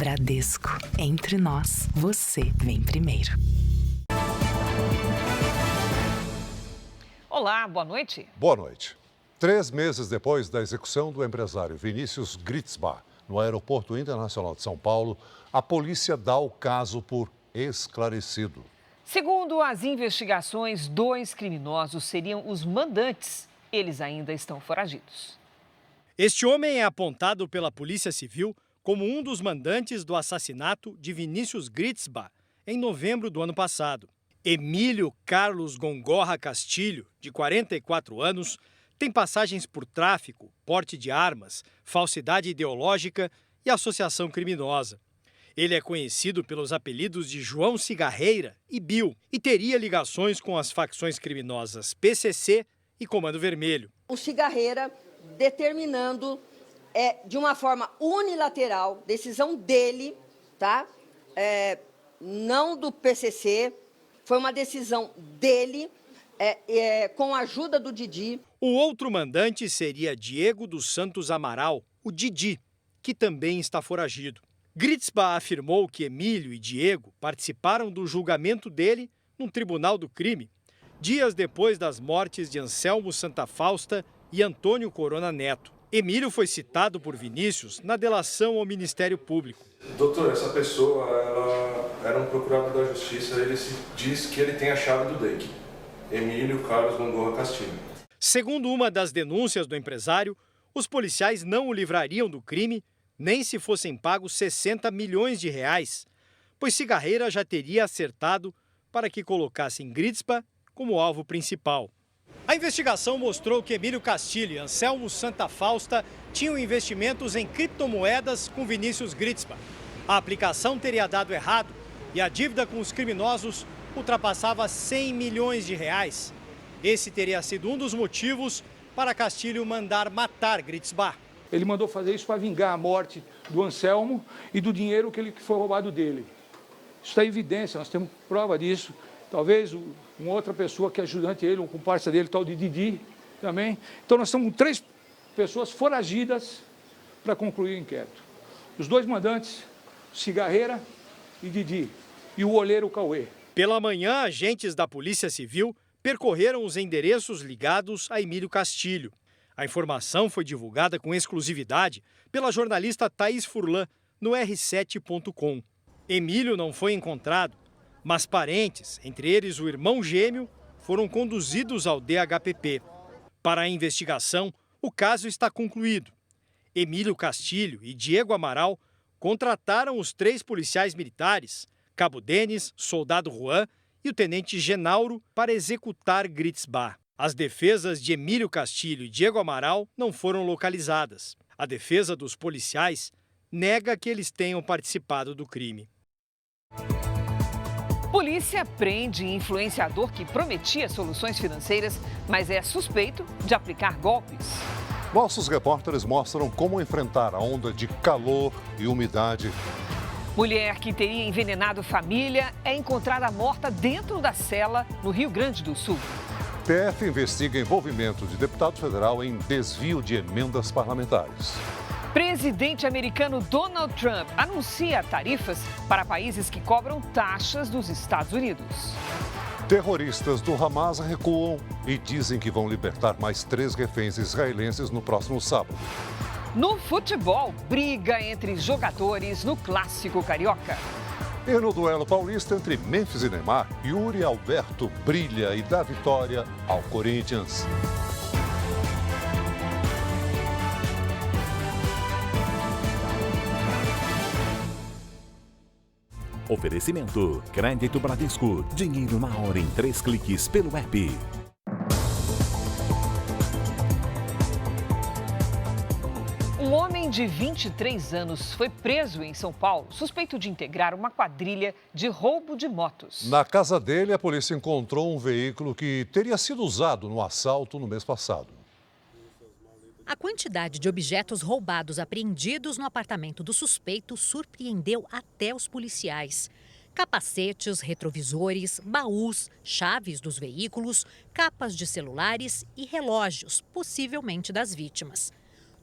Bradesco. Entre nós, você vem primeiro. Olá, boa noite. Boa noite. 3 meses depois da execução do empresário Vinícius Gritzbach no Aeroporto Internacional de São Paulo, a polícia dá o caso por esclarecido. Segundo as investigações, 2 criminosos seriam os mandantes. Eles ainda estão foragidos. Este homem é apontado pela Polícia Civil como um dos mandantes do assassinato de Vinícius Gritzbach em novembro do ano passado. Emílio Carlos Gongorra Castilho, de 44 anos, tem passagens por tráfico, porte de armas, falsidade ideológica e associação criminosa. Ele é conhecido pelos apelidos de João Cigarreira e Bill e teria ligações com as facções criminosas PCC e Comando Vermelho. O Cigarreira determinando de uma forma unilateral, decisão dele, tá? Não do PCC, foi uma decisão dele, com a ajuda do Didi. O outro mandante seria Diego dos Santos Amaral, o Didi, que também está foragido. Gritzbach afirmou que Emílio e Diego participaram do julgamento dele num tribunal do crime, dias depois das mortes de Anselmo Santa Fausta e Antônio Corona Neto. Emílio foi citado por Vinícius na delação ao Ministério Público. Doutor, essa pessoa ela era um procurador da Justiça, ele diz que ele tem a chave do DEIC. Emílio Carlos Gongorra Castilho. Segundo uma das denúncias do empresário, os policiais não o livrariam do crime nem se fossem pagos 60 milhões de reais, pois Cigarreira já teria acertado para que colocassem Gritzbach como alvo principal. A investigação mostrou que Emílio Castilho e Anselmo Santa Fausta tinham investimentos em criptomoedas com Vinícius Gritzbach. A aplicação teria dado errado e a dívida com os criminosos ultrapassava 100 milhões de reais. Esse teria sido um dos motivos para Castilho mandar matar Gritzbach. Ele mandou fazer isso para vingar a morte do Anselmo e do dinheiro que foi roubado dele. Isso está em evidência, nós temos prova disso. Talvez uma outra pessoa que é ajudante dele, um comparsa dele, tal de Didi, também. Então nós estamos com 3 pessoas foragidas para concluir o inquérito. Os 2 mandantes, Cigarreira e Didi, e o olheiro Cauê. Pela manhã, agentes da Polícia Civil percorreram os endereços ligados a Emílio Castilho. A informação foi divulgada com exclusividade pela jornalista Thaís Furlan no R7.com. Emílio não foi encontrado, mas parentes, entre eles o irmão gêmeo, foram conduzidos ao DHPP. Para a investigação, o caso está concluído. Emílio Castilho e Diego Amaral contrataram os 3 policiais militares, Cabo Denis, Soldado Juan e o Tenente Genauro, para executar Gritzbach. As defesas de Emílio Castilho e Diego Amaral não foram localizadas. A defesa dos policiais nega que eles tenham participado do crime. Polícia prende influenciador que prometia soluções financeiras, mas é suspeito de aplicar golpes. Nossos repórteres mostram como enfrentar a onda de calor e umidade. Mulher que teria envenenado família é encontrada morta dentro da cela no Rio Grande do Sul. PF investiga envolvimento de deputado federal em desvio de emendas parlamentares. Presidente americano Donald Trump anuncia tarifas para países que cobram taxas dos Estados Unidos. Terroristas do Hamas recuam e dizem que vão libertar mais 3 reféns israelenses no próximo sábado. No futebol, briga entre jogadores no Clássico Carioca. E no duelo paulista entre Memphis e Neymar, Yuri Alberto brilha e dá vitória ao Corinthians. Oferecimento: Crédito Bradesco. Dinheiro na hora em 3 cliques pelo app. Um homem de 23 anos foi preso em São Paulo, suspeito de integrar uma quadrilha de roubo de motos. Na casa dele, a polícia encontrou um veículo que teria sido usado no assalto no mês passado. A quantidade de objetos roubados apreendidos no apartamento do suspeito surpreendeu até os policiais. Capacetes, retrovisores, baús, chaves dos veículos, capas de celulares e relógios, possivelmente das vítimas.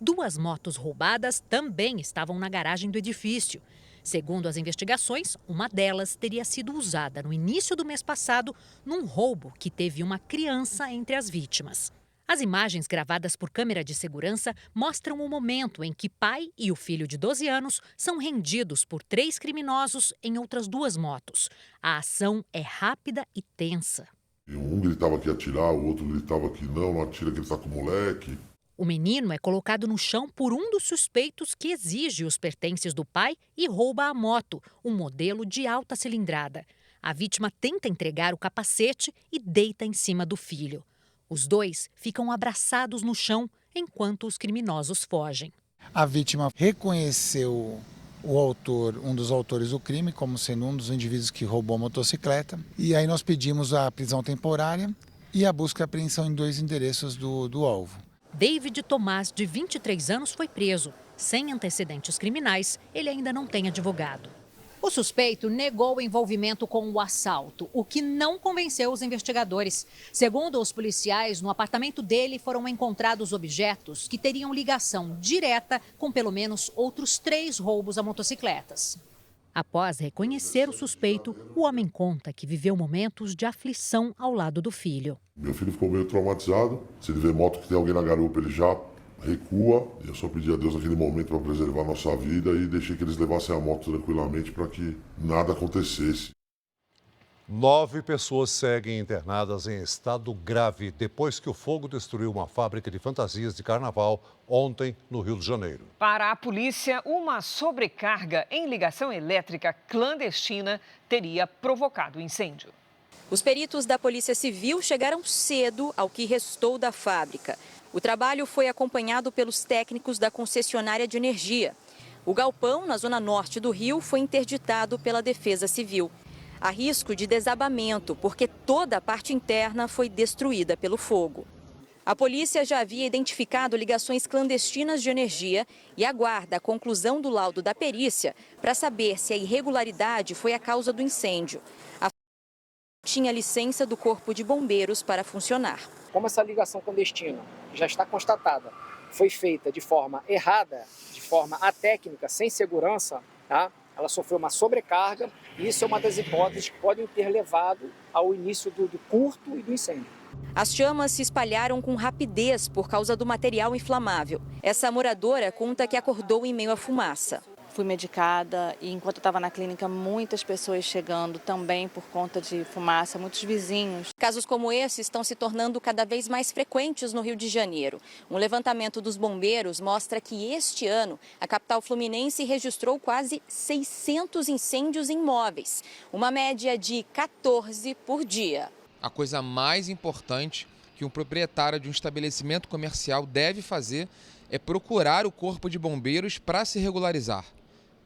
2 motos roubadas também estavam na garagem do edifício. Segundo as investigações, uma delas teria sido usada no início do mês passado num roubo que teve uma criança entre as vítimas. As imagens gravadas por câmera de segurança mostram o momento em que pai e o filho de 12 anos são rendidos por 3 criminosos em outras 2 motos. A ação é rápida e tensa. Um gritava que ia atirar, o outro gritava que não atira, que ele está com o moleque. O menino é colocado no chão por um dos suspeitos que exige os pertences do pai e rouba a moto, um modelo de alta cilindrada. A vítima tenta entregar o capacete e deita em cima do filho. Os dois ficam abraçados no chão enquanto os criminosos fogem. A vítima reconheceu o autor, um dos autores do crime, como sendo um dos indivíduos que roubou a motocicleta. E aí nós pedimos a prisão temporária e a busca e apreensão em 2 endereços do alvo. David Tomás, de 23 anos, foi preso. Sem antecedentes criminais, ele ainda não tem advogado. O suspeito negou o envolvimento com o assalto, o que não convenceu os investigadores. Segundo os policiais, no apartamento dele foram encontrados objetos que teriam ligação direta com pelo menos outros 3 roubos a motocicletas. Após reconhecer o suspeito, o homem conta que viveu momentos de aflição ao lado do filho. Meu filho ficou meio traumatizado. Se ele vê moto que tem alguém na garupa, ele já recua. Eu só pedi a Deus naquele momento para preservar a nossa vida e deixei que eles levassem a moto tranquilamente para que nada acontecesse. 9 pessoas seguem internadas em estado grave depois que o fogo destruiu uma fábrica de fantasias de carnaval ontem no Rio de Janeiro. Para a polícia, uma sobrecarga em ligação elétrica clandestina teria provocado o incêndio. Os peritos da Polícia Civil chegaram cedo ao que restou da fábrica. O trabalho foi acompanhado pelos técnicos da concessionária de energia. O galpão, na zona norte do Rio, foi interditado pela Defesa Civil. Há risco de desabamento, porque toda a parte interna foi destruída pelo fogo. A polícia já havia identificado ligações clandestinas de energia e aguarda a conclusão do laudo da perícia para saber se a irregularidade foi a causa do incêndio. A tinha licença do Corpo de Bombeiros para funcionar. Como essa ligação clandestina já está constatada, foi feita de forma errada, de forma atécnica, sem segurança, tá? Ela sofreu uma sobrecarga e isso é uma das hipóteses que podem ter levado ao início do curto e do incêndio. As chamas se espalharam com rapidez por causa do material inflamável. Essa moradora conta que acordou em meio à fumaça. Fui medicada e enquanto eu estava na clínica, muitas pessoas chegando também por conta de fumaça, muitos vizinhos. Casos como esse estão se tornando cada vez mais frequentes no Rio de Janeiro. Um levantamento dos bombeiros mostra que este ano a capital fluminense registrou quase 600 incêndios em imóveis, uma média de 14 por dia. A coisa mais importante que um proprietário de um estabelecimento comercial deve fazer é procurar o Corpo de Bombeiros para se regularizar.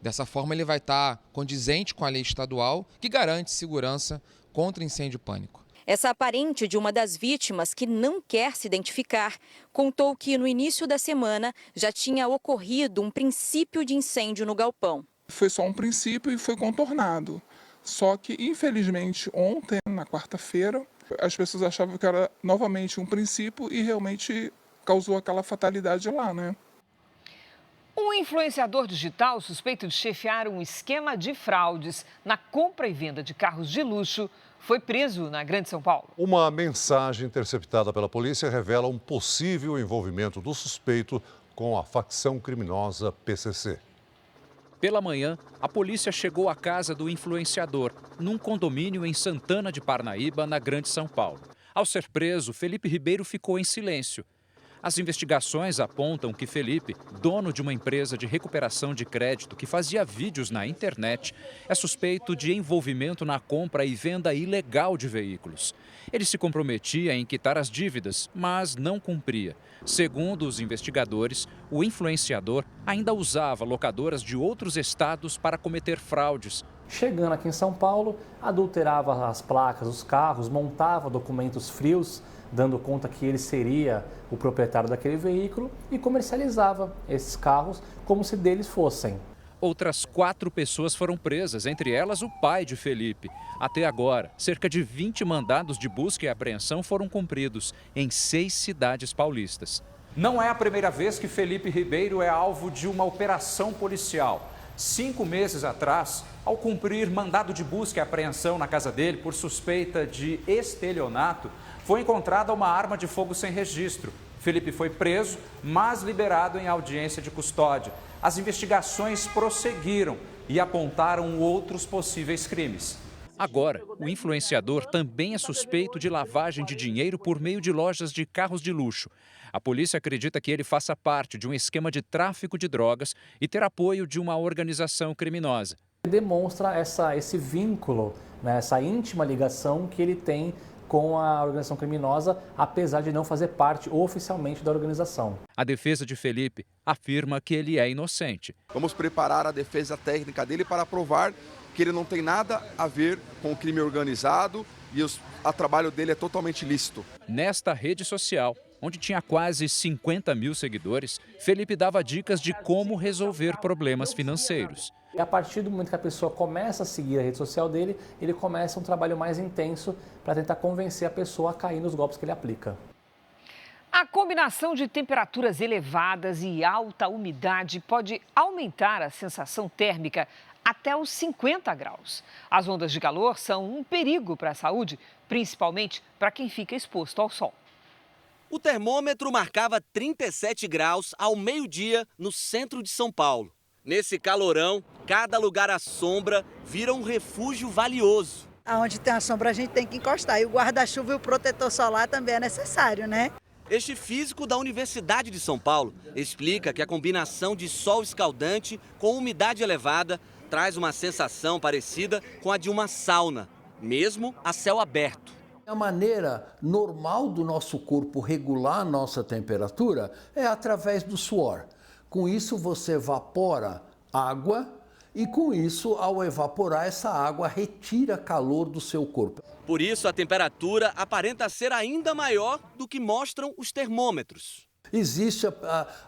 Dessa forma, ele vai estar condizente com a lei estadual que garante segurança contra incêndio e pânico. Essa parente de uma das vítimas, que não quer se identificar, contou que no início da semana já tinha ocorrido um princípio de incêndio no galpão. Foi só um princípio e foi contornado. Só que, infelizmente, ontem, na quarta-feira, as pessoas achavam que era novamente um princípio e realmente causou aquela fatalidade lá, né? Um influenciador digital suspeito de chefiar um esquema de fraudes na compra e venda de carros de luxo foi preso na Grande São Paulo. Uma mensagem interceptada pela polícia revela um possível envolvimento do suspeito com a facção criminosa PCC. Pela manhã, a polícia chegou à casa do influenciador, num condomínio em Santana de Parnaíba, na Grande São Paulo. Ao ser preso, Felipe Ribeiro ficou em silêncio. As investigações apontam que Felipe, dono de uma empresa de recuperação de crédito que fazia vídeos na internet, é suspeito de envolvimento na compra e venda ilegal de veículos. Ele se comprometia em quitar as dívidas, mas não cumpria. Segundo os investigadores, o influenciador ainda usava locadoras de outros estados para cometer fraudes. Chegando aqui em São Paulo, adulterava as placas dos carros, montava documentos frios, dando conta que ele seria o proprietário daquele veículo e comercializava esses carros como se deles fossem. Outras 4 pessoas foram presas, entre elas o pai de Felipe. Até agora, cerca de 20 mandados de busca e apreensão foram cumpridos em 6 cidades paulistas. Não é a primeira vez que Felipe Ribeiro é alvo de uma operação policial. 5 meses atrás, ao cumprir mandado de busca e apreensão na casa dele por suspeita de estelionato, foi encontrada uma arma de fogo sem registro. Felipe foi preso, mas liberado em audiência de custódia. As investigações prosseguiram e apontaram outros possíveis crimes. Agora, o influenciador também é suspeito de lavagem de dinheiro por meio de lojas de carros de luxo. A polícia acredita que ele faça parte de um esquema de tráfico de drogas e ter apoio de uma organização criminosa. Demonstra esse vínculo, né, essa íntima ligação que ele tem com a organização criminosa, apesar de não fazer parte oficialmente da organização. A defesa de Felipe afirma que ele é inocente. Vamos preparar a defesa técnica dele para provar que ele não tem nada a ver com o crime organizado e o trabalho dele é totalmente lícito. Nesta rede social, onde tinha quase 50 mil seguidores, Felipe dava dicas de como resolver problemas financeiros. E a partir do momento que a pessoa começa a seguir a rede social dele, ele começa um trabalho mais intenso para tentar convencer a pessoa a cair nos golpes que ele aplica. A combinação de temperaturas elevadas e alta umidade pode aumentar a sensação térmica até os 50 graus. As ondas de calor são um perigo para a saúde, principalmente para quem fica exposto ao sol. O termômetro marcava 37 graus ao meio-dia no centro de São Paulo. Nesse calorão, cada lugar à sombra vira um refúgio valioso. Aonde tem a sombra a gente tem que encostar e o guarda-chuva e o protetor solar também é necessário, né? Este físico da Universidade de São Paulo explica que a combinação de sol escaldante com umidade elevada traz uma sensação parecida com a de uma sauna, mesmo a céu aberto. A maneira normal do nosso corpo regular a nossa temperatura é através do suor. Com isso você evapora água e com isso, ao evaporar essa água, retira calor do seu corpo. Por isso a temperatura aparenta ser ainda maior do que mostram os termômetros. Existe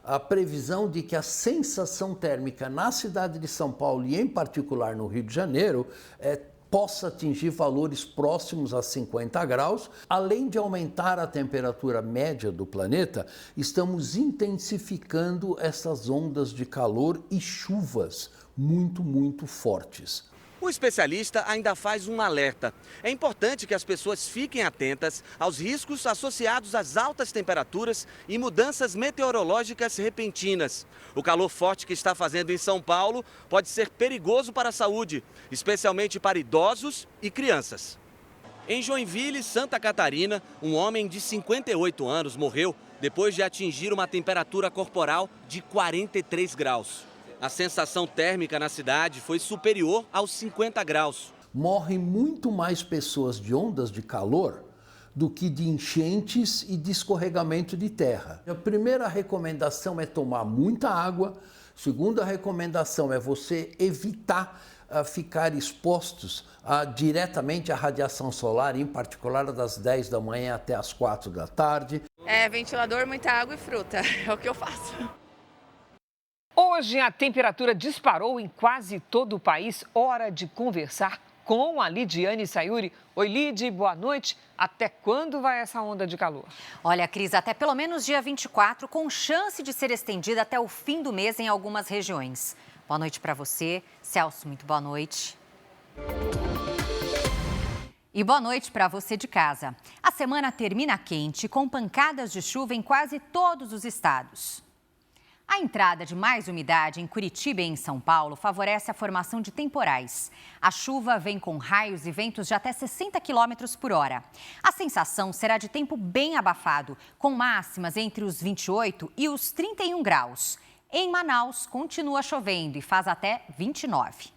a previsão de que a sensação térmica na cidade de São Paulo e em particular no Rio de Janeiro possa atingir valores próximos a 50 graus. Além de aumentar a temperatura média do planeta, estamos intensificando essas ondas de calor e chuvas muito fortes. O especialista ainda faz um alerta. É importante que as pessoas fiquem atentas aos riscos associados às altas temperaturas e mudanças meteorológicas repentinas. O calor forte que está fazendo em São Paulo pode ser perigoso para a saúde, especialmente para idosos e crianças. Em Joinville, Santa Catarina, um homem de 58 anos morreu depois de atingir uma temperatura corporal de 43 graus. A sensação térmica na cidade foi superior aos 50 graus. Morrem muito mais pessoas de ondas de calor do que de enchentes e de escorregamento de terra. A primeira recomendação é tomar muita água. A segunda recomendação é você evitar ficar expostos diretamente à radiação solar, em particular das 10 da manhã até as 4 da tarde. Ventilador, muita água e fruta, é o que eu faço. Hoje a temperatura disparou em quase todo o país. Hora de conversar com a Lidiane Sayuri. Oi, Lid, boa noite. Até quando vai essa onda de calor? Olha, Cris, até pelo menos dia 24, com chance de ser estendida até o fim do mês em algumas regiões. Boa noite para você. Celso, muito boa noite. E boa noite para você de casa. A semana termina quente, com pancadas de chuva em quase todos os estados. A entrada de mais umidade em Curitiba e em São Paulo favorece a formação de temporais. A chuva vem com raios e ventos de até 60 km por hora. A sensação será de tempo bem abafado, com máximas entre os 28 e os 31 graus. Em Manaus, continua chovendo e faz até 29.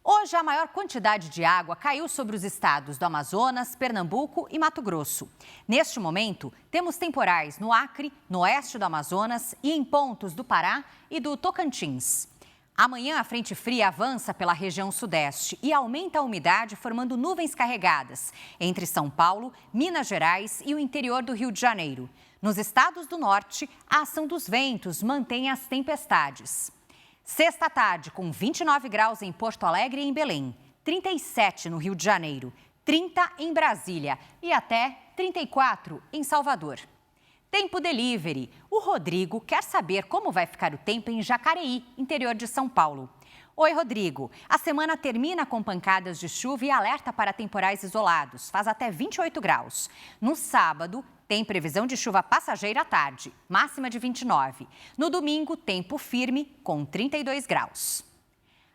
Hoje, a maior quantidade de água caiu sobre os estados do Amazonas, Pernambuco e Mato Grosso. Neste momento, temos temporais no Acre, no oeste do Amazonas e em pontos do Pará e do Tocantins. Amanhã, a frente fria avança pela região sudeste e aumenta a umidade, formando nuvens carregadas entre São Paulo, Minas Gerais e o interior do Rio de Janeiro. Nos estados do norte, a ação dos ventos mantém as tempestades. Sexta tarde, com 29 graus em Porto Alegre e em Belém, 37 no Rio de Janeiro, 30 em Brasília e até 34 em Salvador. Tempo Delivery. O Rodrigo quer saber como vai ficar o tempo em Jacareí, interior de São Paulo. Oi, Rodrigo. A semana termina com pancadas de chuva e alerta para temporais isolados. Faz até 28 graus. No sábado, tem previsão de chuva passageira à tarde, máxima de 29. No domingo, tempo firme com 32 graus.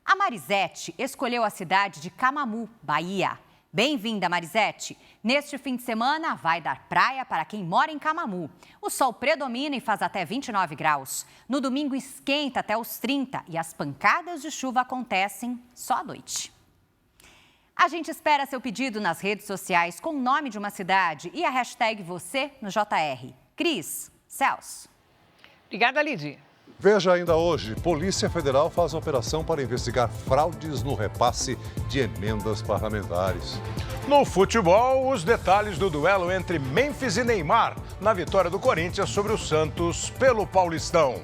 A Marisete escolheu a cidade de Camamu, Bahia. Bem-vinda, Marisete. Neste fim de semana, vai dar praia para quem mora em Camamu. O sol predomina e faz até 29 graus. No domingo, esquenta até os 30 e as pancadas de chuva acontecem só à noite. A gente espera seu pedido nas redes sociais com o nome de uma cidade e a hashtag você no JR. Cris, Celso. Obrigada, Lidy. Veja ainda hoje, Polícia Federal faz operação para investigar fraudes no repasse de emendas parlamentares. No futebol, os detalhes do duelo entre Memphis e Neymar na vitória do Corinthians sobre o Santos pelo Paulistão.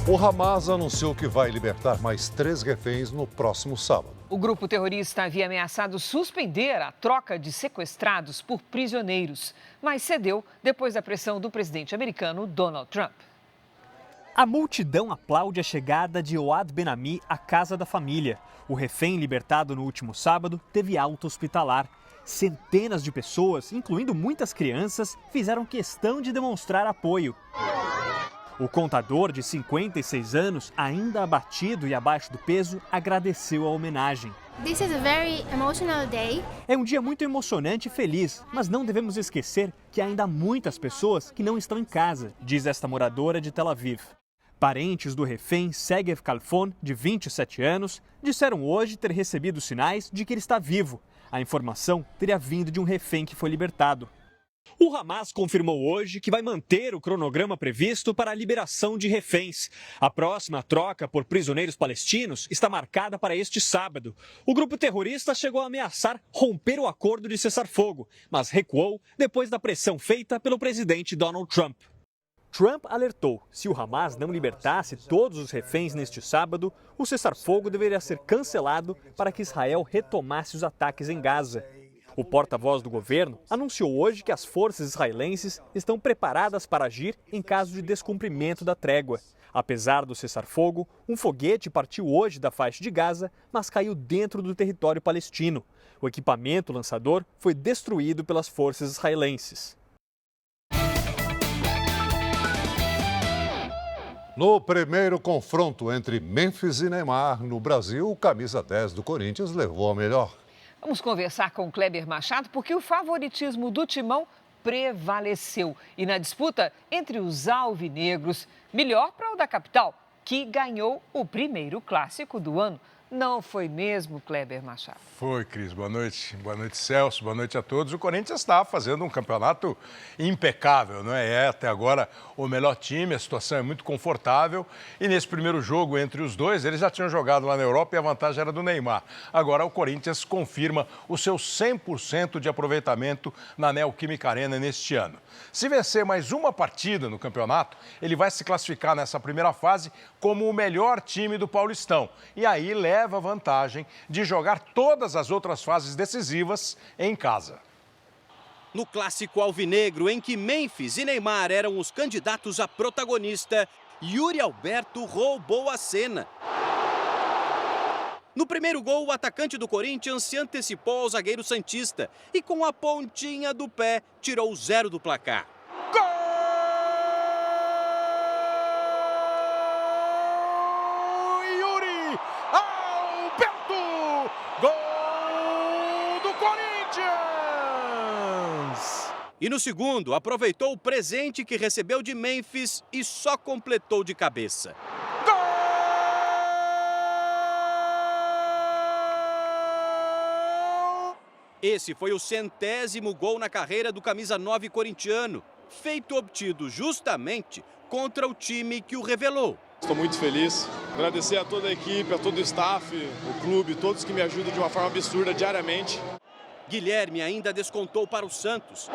O Hamas anunciou que vai libertar mais 3 reféns no próximo sábado. O grupo terrorista havia ameaçado suspender a troca de sequestrados por prisioneiros, mas cedeu depois da pressão do presidente americano Donald Trump. A multidão aplaude a chegada de Oad Ben-Ami à casa da família. O refém libertado no último sábado teve alta hospitalar. Centenas de pessoas, incluindo muitas crianças, fizeram questão de demonstrar apoio. O contador, de 56 anos, ainda abatido e abaixo do peso, agradeceu a homenagem. This is a very emotional day. É um dia muito emocionante e feliz, mas não devemos esquecer que há ainda muitas pessoas que não estão em casa, diz esta moradora de Tel Aviv. Parentes do refém Segev Kalfon, de 27 anos, disseram hoje ter recebido sinais de que ele está vivo. A informação teria vindo de um refém que foi libertado. O Hamas confirmou hoje que vai manter o cronograma previsto para a liberação de reféns. A próxima troca por prisioneiros palestinos está marcada para este sábado. O grupo terrorista chegou a ameaçar romper o acordo de cessar-fogo, mas recuou depois da pressão feita pelo presidente Donald Trump. Trump alertou: se o Hamas não libertasse todos os reféns neste sábado, o cessar-fogo deveria ser cancelado para que Israel retomasse os ataques em Gaza. O porta-voz do governo anunciou hoje que as forças israelenses estão preparadas para agir em caso de descumprimento da trégua. Apesar do cessar-fogo, um foguete partiu hoje da faixa de Gaza, mas caiu dentro do território palestino. O equipamento lançador foi destruído pelas forças israelenses. No primeiro confronto entre Memphis e Neymar no Brasil, o camisa 10 do Corinthians levou a melhor. Vamos conversar com Kleber Machado porque o favoritismo do Timão prevaleceu. E na disputa entre os alvinegros, melhor para o da capital, que ganhou o primeiro clássico do ano. Não foi mesmo, Kleber Machado? Foi, Cris. Boa noite. Boa noite, Celso. Boa noite a todos. O Corinthians está fazendo um campeonato impecável, não é? É até agora o melhor time, a situação é muito confortável. E nesse primeiro jogo entre os dois, eles já tinham jogado lá na Europa e a vantagem era do Neymar. Agora o Corinthians confirma o seu 100% de aproveitamento na Neoquímica Arena neste ano. Se vencer mais uma partida no campeonato, ele vai se classificar nessa primeira fase como o melhor time do Paulistão. E aí leva a vantagem de jogar todas as outras fases decisivas em casa. No clássico alvinegro, em que Memphis e Neymar eram os candidatos a protagonista, Yuri Alberto roubou a cena. No primeiro gol, o atacante do Corinthians se antecipou ao zagueiro santista e, com a pontinha do pé, tirou o 0 do placar. E no segundo, aproveitou o presente que recebeu de Memphis e só completou de cabeça. Gol! Esse foi o 100º gol na carreira do camisa 9 corintiano, feito obtido justamente contra o time que o revelou. Estou muito feliz. Agradecer a toda a equipe, a todo o staff, o clube, todos que me ajudam de uma forma absurda diariamente. Guilherme ainda descontou para o Santos.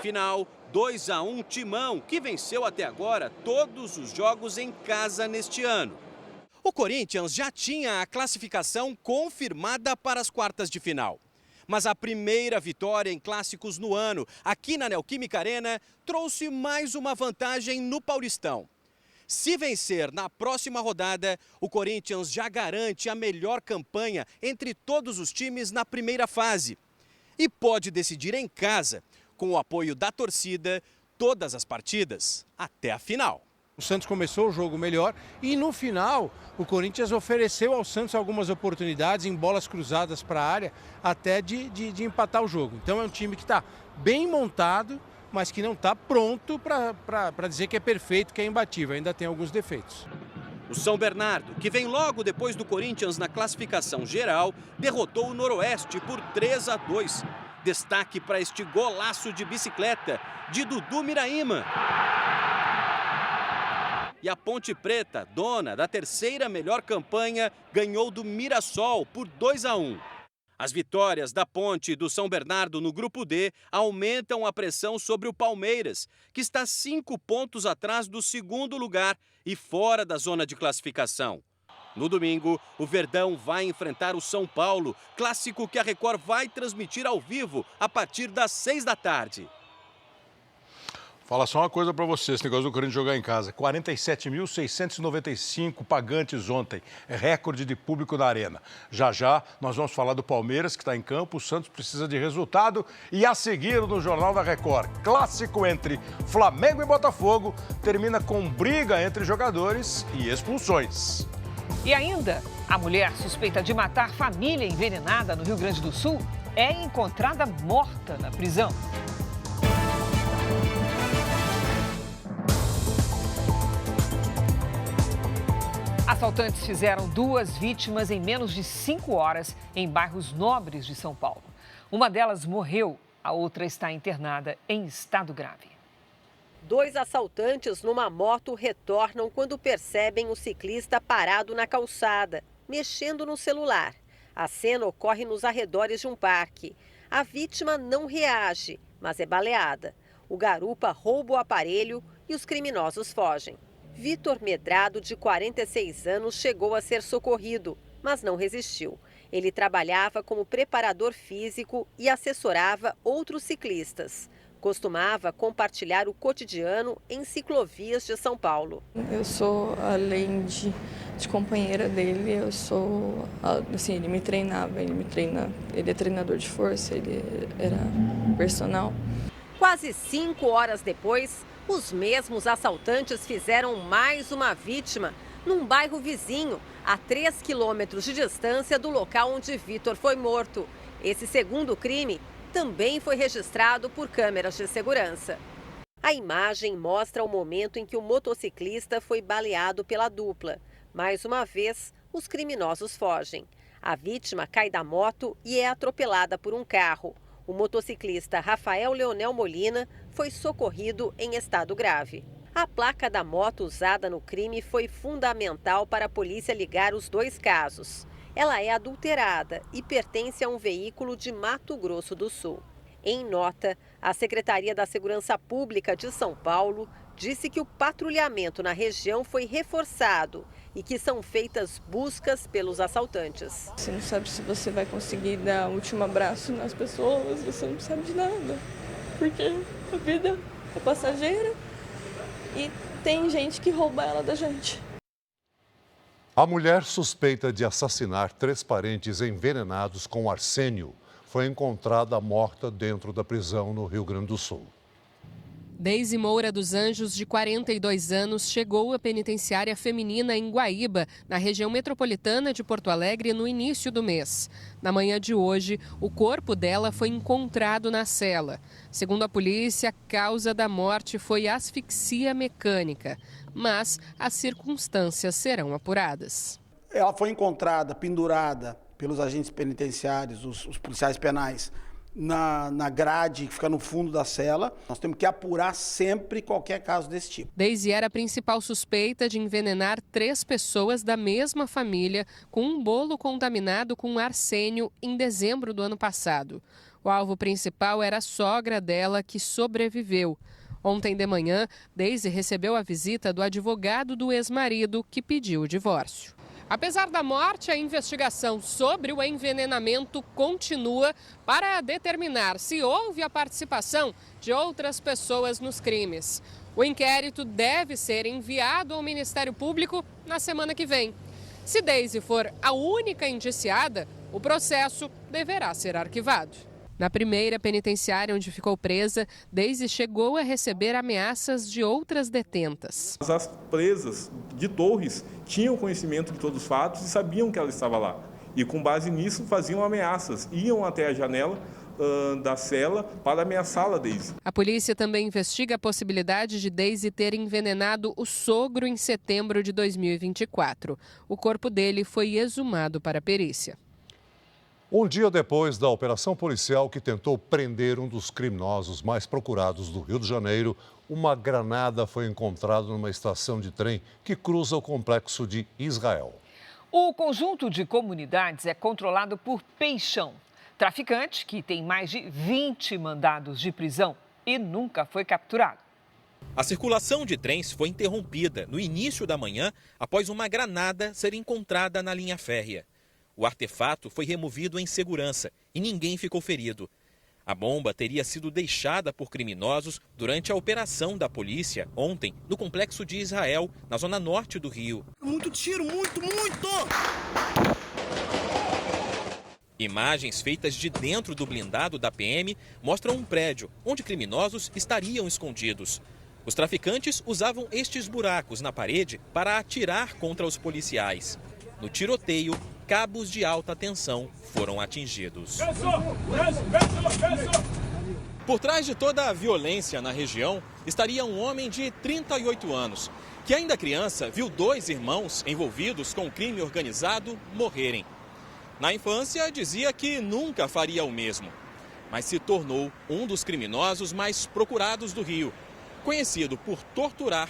Final, 2-1 Timão, que venceu até agora todos os jogos em casa neste ano. O Corinthians já tinha a classificação confirmada para as quartas de final. Mas a primeira vitória em clássicos no ano, aqui na Neoquímica Arena, trouxe mais uma vantagem no Paulistão. Se vencer na próxima rodada, o Corinthians já garante a melhor campanha entre todos os times na primeira fase. E pode decidir em casa, com o apoio da torcida, todas as partidas até a final. O Santos começou o jogo melhor e no final o Corinthians ofereceu ao Santos algumas oportunidades em bolas cruzadas para a área até de empatar o jogo. Então é um time que está bem montado, mas que não está pronto para dizer que é perfeito, que é imbatível, ainda tem alguns defeitos. O São Bernardo, que vem logo depois do Corinthians na classificação geral, derrotou o Noroeste por 3-2. Destaque para este golaço de bicicleta de Dudu Miraíma. E a Ponte Preta, dona da terceira melhor campanha, ganhou do Mirassol por 2-1. As vitórias da Ponte e do São Bernardo no Grupo D aumentam a pressão sobre o Palmeiras, que está 5 pontos atrás do segundo lugar e fora da zona de classificação. No domingo, o Verdão vai enfrentar o São Paulo, clássico que a Record vai transmitir ao vivo a partir das 6 da tarde. Fala só uma coisa para você, esse negócio do Corinthians jogar em casa. 47.695 pagantes ontem. É recorde de público na Arena. Já já nós vamos falar do Palmeiras, que está em campo. O Santos precisa de resultado. E a seguir no Jornal da Record, clássico entre Flamengo e Botafogo termina com briga entre jogadores e expulsões. E ainda, a mulher suspeita de matar família envenenada no Rio Grande do Sul é encontrada morta na prisão. Assaltantes fizeram 2 vítimas em menos de 5 horas em bairros nobres de São Paulo. Uma delas morreu, a outra está internada em estado grave. 2 assaltantes numa moto retornam quando percebem o ciclista parado na calçada, mexendo no celular. A cena ocorre nos arredores de um parque. A vítima não reage, mas é baleada. O garupa rouba o aparelho e os criminosos fogem. Vitor Medrado, de 46 anos, chegou a ser socorrido, mas não resistiu. Ele trabalhava como preparador físico e assessorava outros ciclistas. Costumava compartilhar o cotidiano em ciclovias de São Paulo. Eu sou, além de companheira dele, eu sou, assim, ele me treinava, ele é treinador de força, ele era personal. Quase 5 horas depois, os mesmos assaltantes fizeram mais uma vítima num bairro vizinho, a 3 quilômetros de distância do local onde Vitor foi morto. Esse segundo crime também foi registrado por câmeras de segurança. A imagem mostra o momento em que o motociclista foi baleado pela dupla. Mais uma vez, os criminosos fogem. A vítima cai da moto e é atropelada por um carro. O motociclista Rafael Leonel Molina foi socorrido em estado grave. A placa da moto usada no crime foi fundamental para a polícia ligar os 2 casos. Ela é adulterada e pertence a um veículo de Mato Grosso do Sul. Em nota, a Secretaria da Segurança Pública de São Paulo disse que o patrulhamento na região foi reforçado e que são feitas buscas pelos assaltantes. Você não sabe se você vai conseguir dar o último abraço nas pessoas, você não sabe de nada. Porque a vida é passageira e tem gente que rouba ela da gente. A mulher suspeita de assassinar 3 parentes envenenados com arsênio foi encontrada morta dentro da prisão no Rio Grande do Sul. Deise Moura dos Anjos, de 42 anos, chegou à penitenciária feminina em Guaíba, na região metropolitana de Porto Alegre, no início do mês. Na manhã de hoje, o corpo dela foi encontrado na cela. Segundo a polícia, a causa da morte foi asfixia mecânica, mas as circunstâncias serão apuradas. Ela foi encontrada pendurada pelos agentes penitenciários, os policiais penais, na grade que fica no fundo da cela. Nós temos que apurar sempre qualquer caso desse tipo. Deise era a principal suspeita de envenenar 3 pessoas da mesma família com um bolo contaminado com arsênio em dezembro do ano passado. O alvo principal era a sogra dela, que sobreviveu. Ontem de manhã, Deise recebeu a visita do advogado do ex-marido, que pediu o divórcio. Apesar da morte, a investigação sobre o envenenamento continua para determinar se houve a participação de outras pessoas nos crimes. O inquérito deve ser enviado ao Ministério Público na semana que vem. Se Daisy for a única indiciada, o processo deverá ser arquivado. Na primeira penitenciária onde ficou presa, Daisy chegou a receber ameaças de outras detentas. As presas de Torres tinham conhecimento de todos os fatos e sabiam que ela estava lá. E com base nisso faziam ameaças, iam até a janela da cela para ameaçá-la, Daisy. A polícia também investiga a possibilidade de Daisy ter envenenado o sogro em setembro de 2024. O corpo dele foi exumado para a perícia. Um dia depois da operação policial que tentou prender um dos criminosos mais procurados do Rio de Janeiro, uma granada foi encontrada numa estação de trem que cruza o complexo de Israel. O conjunto de comunidades é controlado por Peixão, traficante que tem mais de 20 mandados de prisão e nunca foi capturado. A circulação de trens foi interrompida no início da manhã após uma granada ser encontrada na linha férrea. O artefato foi removido em segurança e ninguém ficou ferido. A bomba teria sido deixada por criminosos durante a operação da polícia ontem no complexo de Israel, na zona norte do Rio. Muito tiro, muito! Imagens feitas de dentro do blindado da PM mostram um prédio onde criminosos estariam escondidos. Os traficantes usavam estes buracos na parede para atirar contra os policiais. No tiroteio, cabos de alta tensão foram atingidos. Por trás de toda a violência na região estaria um homem de 38 anos, que ainda criança viu 2 irmãos envolvidos com crime organizado morrerem. Na infância, dizia que nunca faria o mesmo, mas se tornou um dos criminosos mais procurados do Rio, conhecido por torturar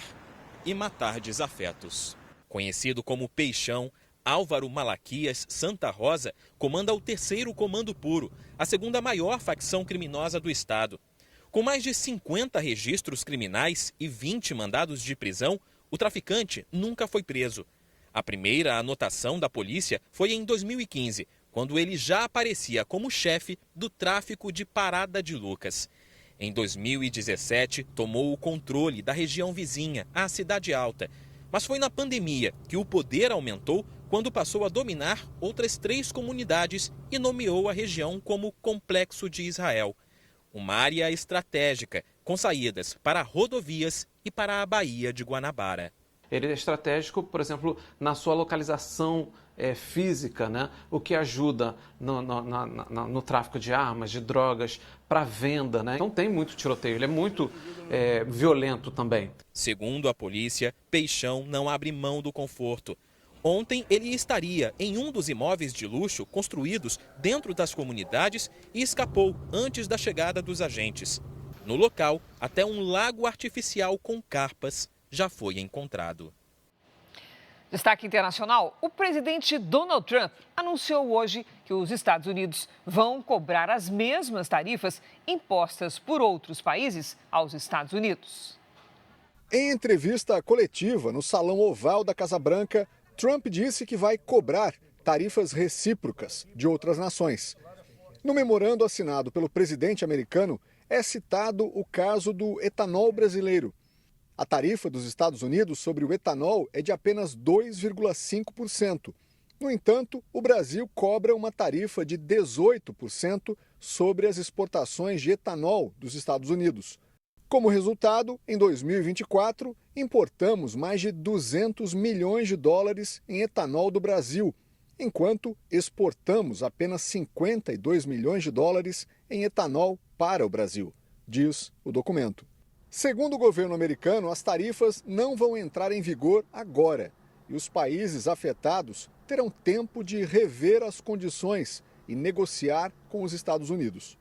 e matar desafetos. Conhecido como Peixão, Álvaro Malaquias Santa Rosa comanda o 3º Comando Puro, a segunda maior facção criminosa do estado. Com mais de 50 registros criminais e 20 mandados de prisão, o traficante nunca foi preso. A primeira anotação da polícia foi em 2015, quando ele já aparecia como chefe do tráfico de Parada de Lucas. Em 2017, tomou o controle da região vizinha, a Cidade Alta. Mas foi na pandemia que o poder aumentou quando passou a dominar outras 3 comunidades e nomeou a região como Complexo de Israel. Uma área estratégica, com saídas para rodovias e para a Baía de Guanabara. Ele é estratégico, por exemplo, na sua localização física, né? O que ajuda no tráfico de armas, de drogas, para venda. Né? Então tem muito tiroteio, ele é muito violento também. Segundo a polícia, Peixão não abre mão do conforto. Ontem ele estaria em um dos imóveis de luxo construídos dentro das comunidades e escapou antes da chegada dos agentes. No local, até um lago artificial com carpas já foi encontrado. Destaque internacional: o presidente Donald Trump anunciou hoje que os Estados Unidos vão cobrar as mesmas tarifas impostas por outros países aos Estados Unidos. Em entrevista coletiva no Salão Oval da Casa Branca, Trump disse que vai cobrar tarifas recíprocas de outras nações. No memorando assinado pelo presidente americano, é citado o caso do etanol brasileiro. A tarifa dos Estados Unidos sobre o etanol é de apenas 2,5%. No entanto, o Brasil cobra uma tarifa de 18% sobre as exportações de etanol dos Estados Unidos. Como resultado, em 2024, importamos mais de 200 milhões de dólares em etanol do Brasil, enquanto exportamos apenas 52 milhões de dólares em etanol para o Brasil, diz o documento. Segundo o governo americano, as tarifas não vão entrar em vigor agora e os países afetados terão tempo de rever as condições e negociar com os Estados Unidos.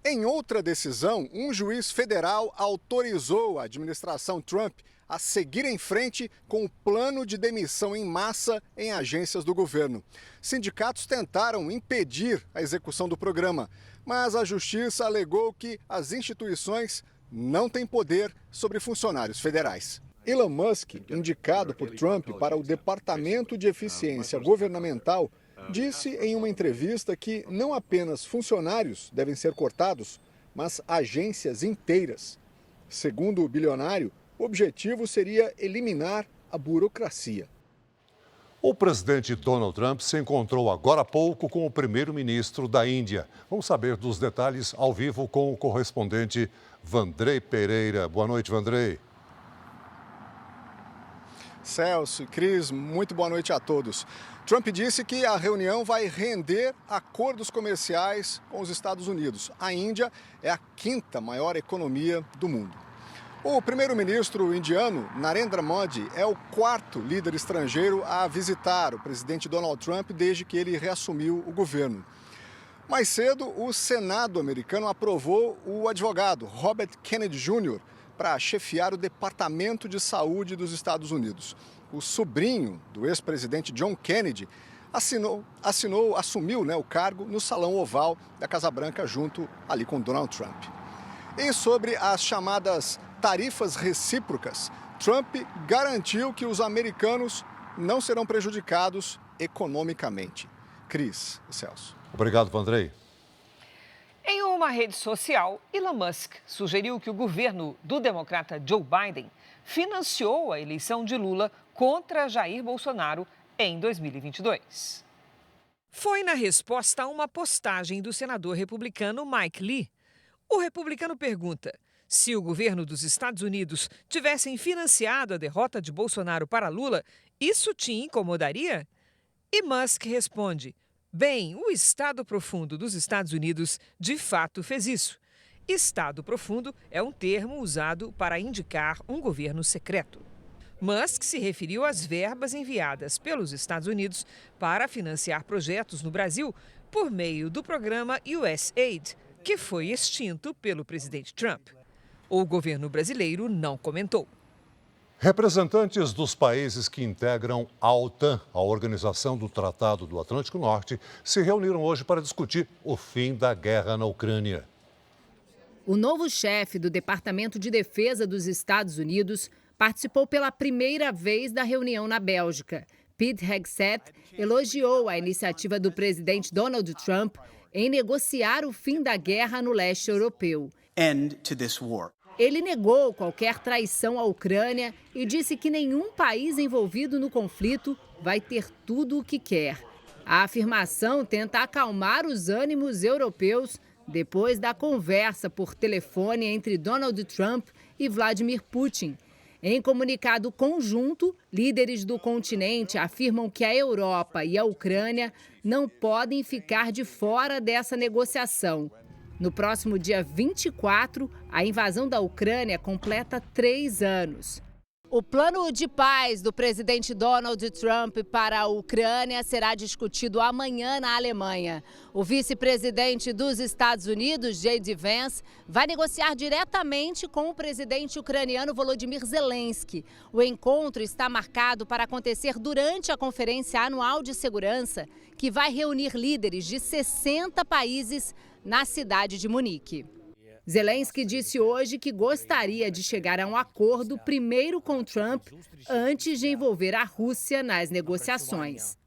Em outra decisão, um juiz federal autorizou a administração Trump a seguir em frente com o plano de demissão em massa em agências do governo. Sindicatos tentaram impedir a execução do programa, mas a justiça alegou que as instituições não têm poder sobre funcionários federais. Elon Musk, indicado por Trump para o Departamento de Eficiência Governamental, disse em uma entrevista que não apenas funcionários devem ser cortados, mas agências inteiras. Segundo o bilionário, o objetivo seria eliminar a burocracia. O presidente Donald Trump se encontrou agora há pouco com o primeiro-ministro da Índia. Vamos saber dos detalhes ao vivo com o correspondente Vandrei Pereira. Boa noite, Vandrei. Celso e Cris, muito boa noite a todos. Trump disse que a reunião vai render acordos comerciais com os Estados Unidos. A Índia é a quinta maior economia do mundo. O primeiro-ministro indiano, Narendra Modi, é o quarto líder estrangeiro a visitar o presidente Donald Trump desde que ele reassumiu o governo. Mais cedo, o Senado americano aprovou o advogado Robert Kennedy Jr. para chefiar o Departamento de Saúde dos Estados Unidos. O sobrinho do ex-presidente John Kennedy assumiu o cargo no Salão Oval da Casa Branca junto ali com Donald Trump. E sobre as chamadas tarifas recíprocas, Trump garantiu que os americanos não serão prejudicados economicamente. Cris e Celso. Obrigado, Vandrei. Em uma rede social, Elon Musk sugeriu que o governo do democrata Joe Biden financiou a eleição de Lula contra Jair Bolsonaro em 2022. Foi na resposta a uma postagem do senador republicano Mike Lee. O republicano pergunta: se o governo dos Estados Unidos tivessem financiado a derrota de Bolsonaro para Lula, isso te incomodaria? E Musk responde: bem, o Estado Profundo dos Estados Unidos de fato fez isso. Estado Profundo é um termo usado para indicar um governo secreto. Musk se referiu às verbas enviadas pelos Estados Unidos para financiar projetos no Brasil por meio do programa USAID, que foi extinto pelo presidente Trump. O governo brasileiro não comentou. Representantes dos países que integram a OTAN, a Organização do Tratado do Atlântico Norte, se reuniram hoje para discutir o fim da guerra na Ucrânia. O novo chefe do Departamento de Defesa dos Estados Unidos participou pela primeira vez da reunião na Bélgica. Pete Hegseth elogiou a iniciativa do presidente Donald Trump em negociar o fim da guerra no leste europeu. End to this war. Ele negou qualquer traição à Ucrânia e disse que nenhum país envolvido no conflito vai ter tudo o que quer. A afirmação tenta acalmar os ânimos europeus depois da conversa por telefone entre Donald Trump e Vladimir Putin. Em comunicado conjunto, líderes do continente afirmam que a Europa e a Ucrânia não podem ficar de fora dessa negociação. No próximo dia 24, a invasão da Ucrânia completa 3 anos. O plano de paz do presidente Donald Trump para a Ucrânia será discutido amanhã na Alemanha. O vice-presidente dos Estados Unidos, J.D. Vance, vai negociar diretamente com o presidente ucraniano Volodymyr Zelensky. O encontro está marcado para acontecer durante a Conferência Anual de Segurança, que vai reunir líderes de 60 países na cidade de Munique. Zelensky disse hoje que gostaria de chegar a um acordo primeiro com Trump antes de envolver a Rússia nas negociações.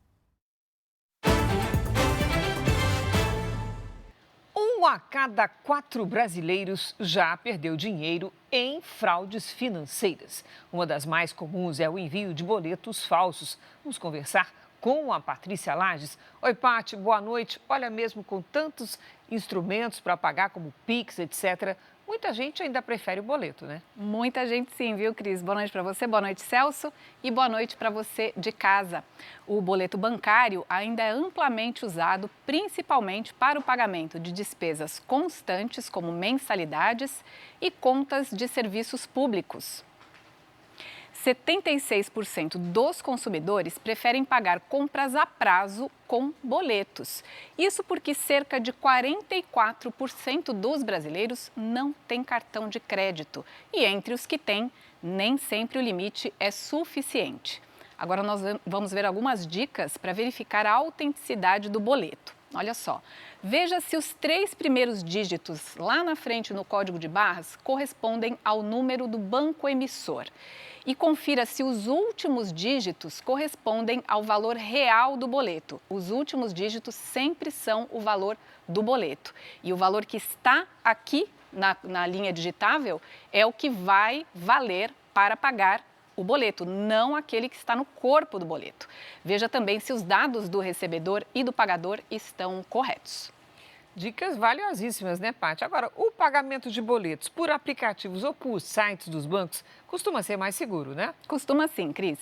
1 a cada 4 brasileiros já perdeu dinheiro em fraudes financeiras. Uma das mais comuns é o envio de boletos falsos. Vamos conversar com a Patrícia Lages. Oi, Pati, boa noite. Olha, mesmo com tantos instrumentos para pagar, como Pix, etc., muita gente ainda prefere o boleto, né? Muita gente sim, viu, Cris? Boa noite para você, boa noite, Celso, e boa noite para você de casa. O boleto bancário ainda é amplamente usado, principalmente para o pagamento de despesas constantes, como mensalidades e contas de serviços públicos. 76% dos consumidores preferem pagar compras a prazo com boletos. Isso porque cerca de 44% dos brasileiros não têm cartão de crédito. E entre os que têm, nem sempre o limite é suficiente. Agora nós vamos ver algumas dicas para verificar a autenticidade do boleto. Olha só, veja se os 3 primeiros dígitos lá na frente no código de barras correspondem ao número do banco emissor. E confira se os últimos dígitos correspondem ao valor real do boleto. Os últimos dígitos sempre são o valor do boleto. E o valor que está aqui na linha digitável é o que vai valer para pagar o boleto, não aquele que está no corpo do boleto. Veja também se os dados do recebedor e do pagador estão corretos. Dicas valiosíssimas, né, Paty? Agora, o pagamento de boletos por aplicativos ou por sites dos bancos costuma ser mais seguro, né? Costuma sim, Cris.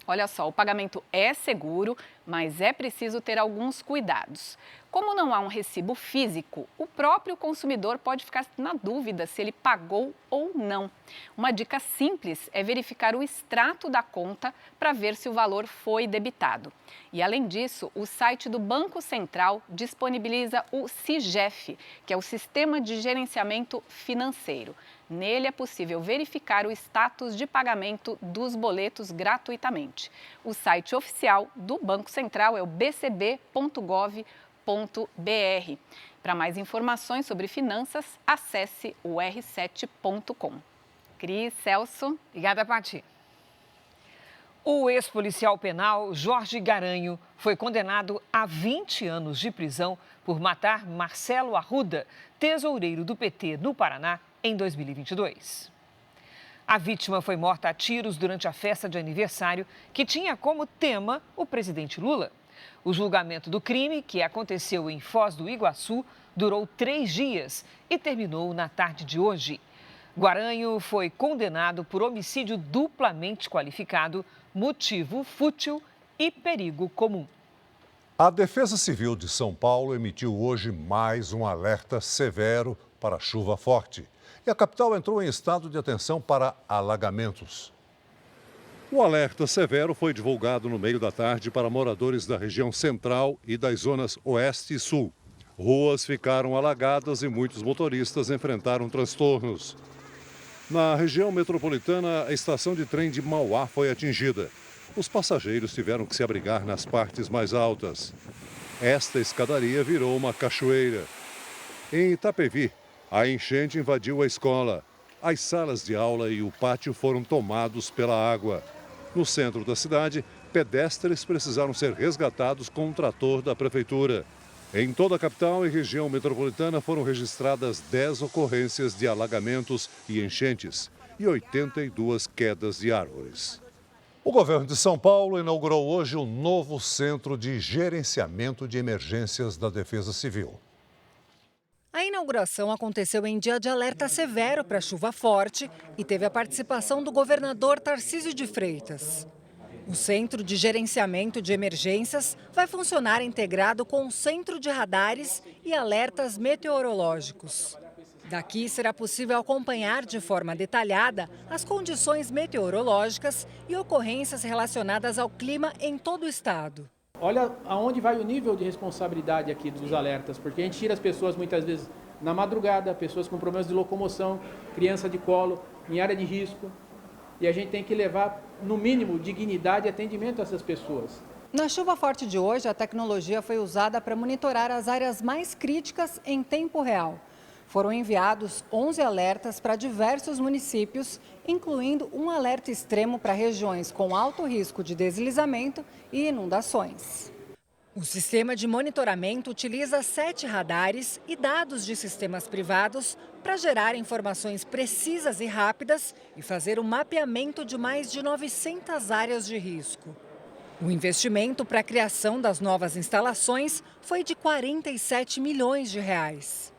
Olha só, o pagamento é seguro, mas é preciso ter alguns cuidados. Como não há um recibo físico, o próprio consumidor pode ficar na dúvida se ele pagou ou não. Uma dica simples é verificar o extrato da conta para ver se o valor foi debitado. E, além disso, o site do Banco Central disponibiliza o SIGEF, que é o Sistema de Gerenciamento Financeiro. Nele é possível verificar o status de pagamento dos boletos gratuitamente. O site oficial do Banco Central é o bcb.gov.br. Para mais informações sobre finanças, acesse o r7.com. Cris, Celso. Obrigada, Paty. O ex-policial penal Jorge Garanho foi condenado a 20 anos de prisão por matar Marcelo Arruda, tesoureiro do PT no Paraná, em 2022. A vítima foi morta a tiros durante a festa de aniversário que tinha como tema o presidente Lula. O julgamento do crime, que aconteceu em Foz do Iguaçu, durou 3 dias e terminou na tarde de hoje. Garanho foi condenado por homicídio duplamente qualificado, motivo fútil e perigo comum. A Defesa Civil de São Paulo emitiu hoje mais um alerta severo para chuva forte. E a capital entrou em estado de atenção para alagamentos. O alerta severo foi divulgado no meio da tarde para moradores da região central e das zonas oeste e sul. Ruas ficaram alagadas e muitos motoristas enfrentaram transtornos. Na região metropolitana, a estação de trem de Mauá foi atingida. Os passageiros tiveram que se abrigar nas partes mais altas. Esta escadaria virou uma cachoeira. Em Itapevi, a enchente invadiu a escola. As salas de aula e o pátio foram tomados pela água. No centro da cidade, pedestres precisaram ser resgatados com um trator da prefeitura. Em toda a capital e região metropolitana foram registradas 10 ocorrências de alagamentos e enchentes e 82 quedas de árvores. O governo de São Paulo inaugurou hoje um novo centro de gerenciamento de emergências da Defesa Civil. A inauguração aconteceu em dia de alerta severo para chuva forte e teve a participação do governador Tarcísio de Freitas. O Centro de Gerenciamento de Emergências vai funcionar integrado com um centro de radares e alertas meteorológicos. Daqui será possível acompanhar de forma detalhada as condições meteorológicas e ocorrências relacionadas ao clima em todo o estado. Olha aonde vai o nível de responsabilidade aqui dos alertas, porque a gente tira as pessoas muitas vezes na madrugada, pessoas com problemas de locomoção, criança de colo, em área de risco, e a gente tem que levar, no mínimo, dignidade e atendimento a essas pessoas. Na chuva forte de hoje, a tecnologia foi usada para monitorar as áreas mais críticas em tempo real. Foram enviados 11 alertas para diversos municípios, incluindo um alerta extremo para regiões com alto risco de deslizamento e inundações. O sistema de monitoramento utiliza 7 radares e dados de sistemas privados para gerar informações precisas e rápidas e fazer o mapeamento de mais de 900 áreas de risco. O investimento para a criação das novas instalações foi de 47 milhões de reais.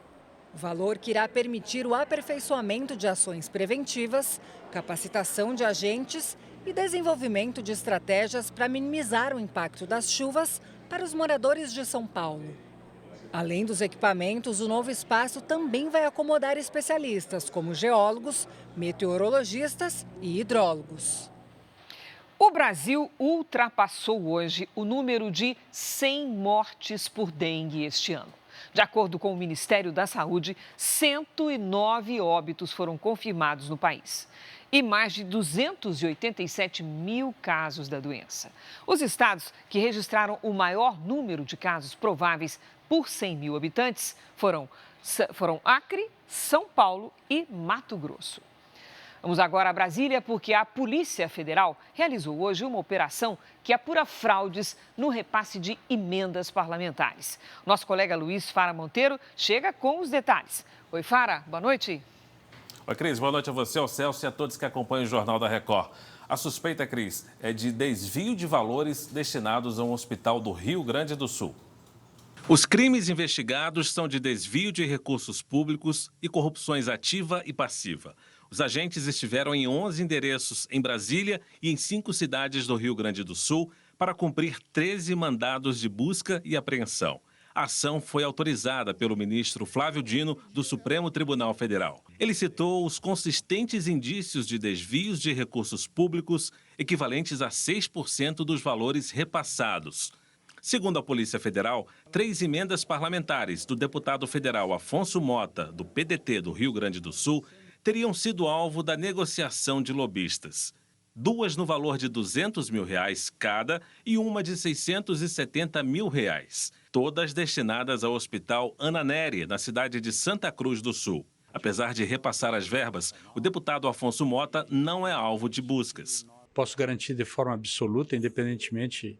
O valor que irá permitir o aperfeiçoamento de ações preventivas, capacitação de agentes e desenvolvimento de estratégias para minimizar o impacto das chuvas para os moradores de São Paulo. Além dos equipamentos, o novo espaço também vai acomodar especialistas como geólogos, meteorologistas e hidrólogos. O Brasil ultrapassou hoje o número de 100 mortes por dengue este ano. De acordo com o Ministério da Saúde, 109 óbitos foram confirmados no país e mais de 287 mil casos da doença. Os estados que registraram o maior número de casos prováveis por 100 mil habitantes foram Acre, São Paulo e Mato Grosso. Vamos agora a Brasília, porque a Polícia Federal realizou hoje uma operação que apura fraudes no repasse de emendas parlamentares. Nosso colega Luiz Fara Monteiro chega com os detalhes. Oi, Fara, boa noite. Oi, Cris, boa noite a você, ao Celso e a todos que acompanham o Jornal da Record. A suspeita, Cris, é de desvio de valores destinados a um hospital do Rio Grande do Sul. Os crimes investigados são de desvio de recursos públicos e corrupções ativa e passiva. Os agentes estiveram em 11 endereços em Brasília e em 5 cidades do Rio Grande do Sul para cumprir 13 mandados de busca e apreensão. A ação foi autorizada pelo ministro Flávio Dino, do Supremo Tribunal Federal. Ele citou os consistentes indícios de desvios de recursos públicos equivalentes a 6% dos valores repassados. Segundo a Polícia Federal, 3 emendas parlamentares do deputado federal Afonso Mota, do PDT do Rio Grande do Sul, teriam sido alvo da negociação de lobistas. 2 no valor de R$200 mil cada e uma de R$670 mil, todas destinadas ao Hospital Ana Nery, na cidade de Santa Cruz do Sul. Apesar de repassar as verbas, o deputado Afonso Mota não é alvo de buscas. Posso garantir de forma absoluta, independentemente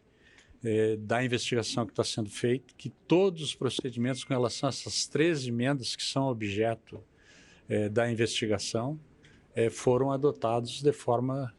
da investigação que está sendo feita, que todos os procedimentos com relação a essas 13 emendas que são objeto da investigação foram adotados de forma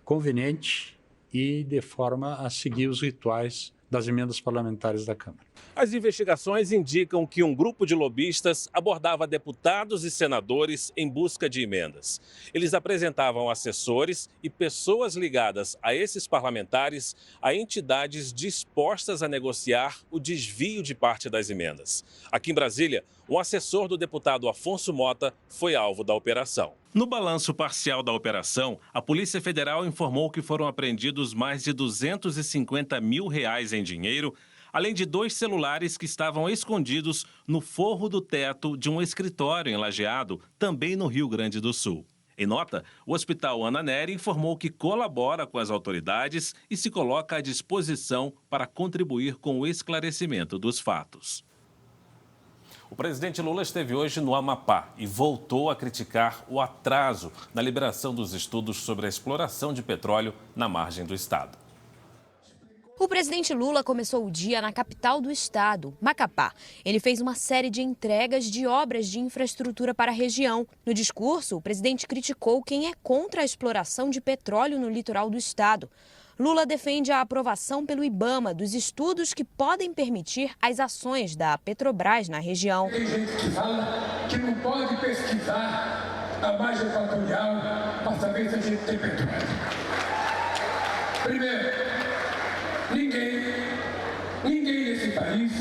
conveniente e de forma a seguir os rituais das emendas parlamentares da Câmara. As investigações indicam que um grupo de lobistas abordava deputados e senadores em busca de emendas. Eles apresentavam assessores e pessoas ligadas a esses parlamentares a entidades dispostas a negociar o desvio de parte das emendas. Aqui em Brasília, um assessor do deputado Afonso Mota foi alvo da operação. No balanço parcial da operação, a Polícia Federal informou que foram apreendidos mais de R$250 mil em dinheiro, além de 2 celulares que estavam escondidos no forro do teto de um escritório em Lajeado, também no Rio Grande do Sul. Em nota, o Hospital Ana Nery informou que colabora com as autoridades e se coloca à disposição para contribuir com o esclarecimento dos fatos. O presidente Lula esteve hoje no Amapá e voltou a criticar o atraso na liberação dos estudos sobre a exploração de petróleo na margem do estado. O presidente Lula começou o dia na capital do estado, Macapá. Ele fez uma série de entregas de obras de infraestrutura para a região. No discurso, o presidente criticou quem é contra a exploração de petróleo no litoral do estado. Lula defende a aprovação pelo IBAMA dos estudos que podem permitir as ações da Petrobras na região. Tem gente que fala que não pode pesquisar a margem equatorial para saber se a gente tem petróleo. Primeiro, ninguém nesse país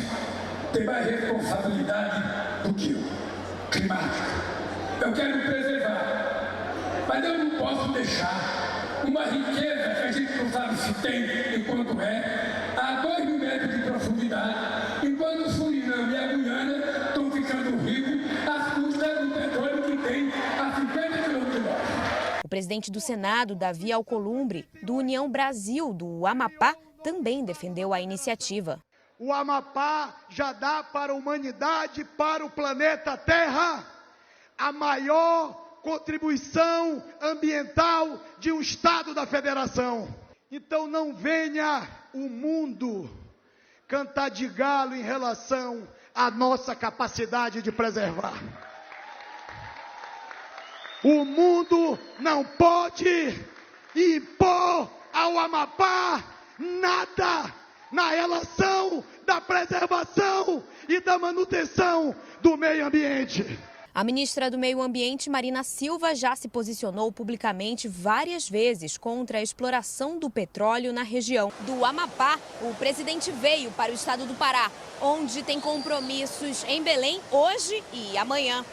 tem mais responsabilidade do que eu, climática. Eu quero preservar, mas eu não posso deixar uma riqueza que a gente não sabe se tem e quanto a 2 mil metros de profundidade, enquanto o Suriname e a Guiana estão ficando ricos às custas do petróleo que tem a 50 quilômetros de nós. O presidente do Senado, Davi Alcolumbre, do União Brasil do Amapá, também defendeu a iniciativa. O Amapá já dá para a humanidade, para o planeta Terra, a maior contribuição ambiental de um Estado da Federação. Então não venha o mundo cantar de galo em relação à nossa capacidade de preservar. O mundo não pode impor ao Amapá nada na relação da preservação e da manutenção do meio ambiente. A ministra do Meio Ambiente, Marina Silva, já se posicionou publicamente várias vezes contra a exploração do petróleo na região. Do Amapá, o presidente veio para o estado do Pará, onde tem compromissos em Belém hoje e amanhã.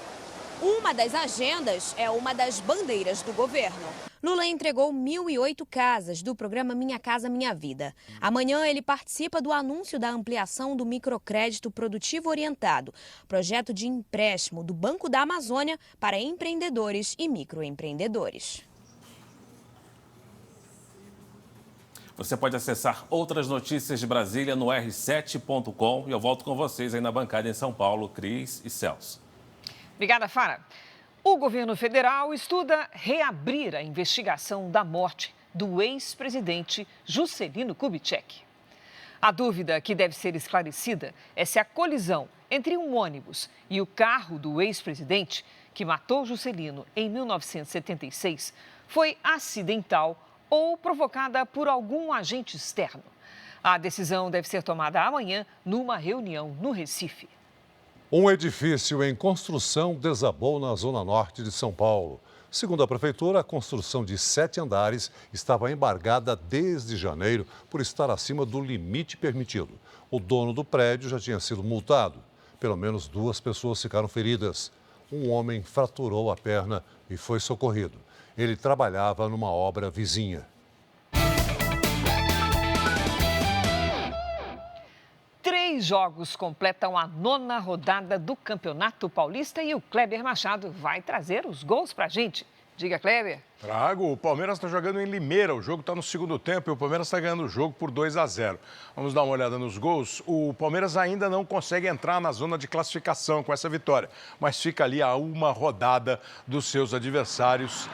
Uma das agendas é uma das bandeiras do governo. Lula entregou 1.008 casas do programa Minha Casa Minha Vida. Amanhã ele participa do anúncio da ampliação do microcrédito produtivo orientado, projeto de empréstimo do Banco da Amazônia para empreendedores e microempreendedores. Você pode acessar outras notícias de Brasília no r7.com. E eu volto com vocês aí na bancada em São Paulo, Cris e Celso. Obrigada, Fara. O governo federal estuda reabrir a investigação da morte do ex-presidente Juscelino Kubitschek. A dúvida que deve ser esclarecida é se a colisão entre um ônibus e o carro do ex-presidente, que matou Juscelino em 1976, foi acidental ou provocada por algum agente externo. A decisão deve ser tomada amanhã numa reunião no Recife. Um edifício em construção desabou na zona norte de São Paulo. Segundo a prefeitura, a construção de 7 andares estava embargada desde janeiro por estar acima do limite permitido. O dono do prédio já tinha sido multado. Pelo menos 2 pessoas ficaram feridas. Um homem fraturou a perna e foi socorrido. Ele trabalhava numa obra vizinha. 3 jogos completam a 9ª rodada do Campeonato Paulista e o Kleber Machado vai trazer os gols pra gente. Diga, Kleber. Trago. O Palmeiras está jogando em Limeira. O jogo está no segundo tempo e o Palmeiras está ganhando o jogo por 2-0. Vamos dar uma olhada nos gols. O Palmeiras ainda não consegue entrar na zona de classificação com essa vitória, mas fica ali a 1 rodada dos seus adversários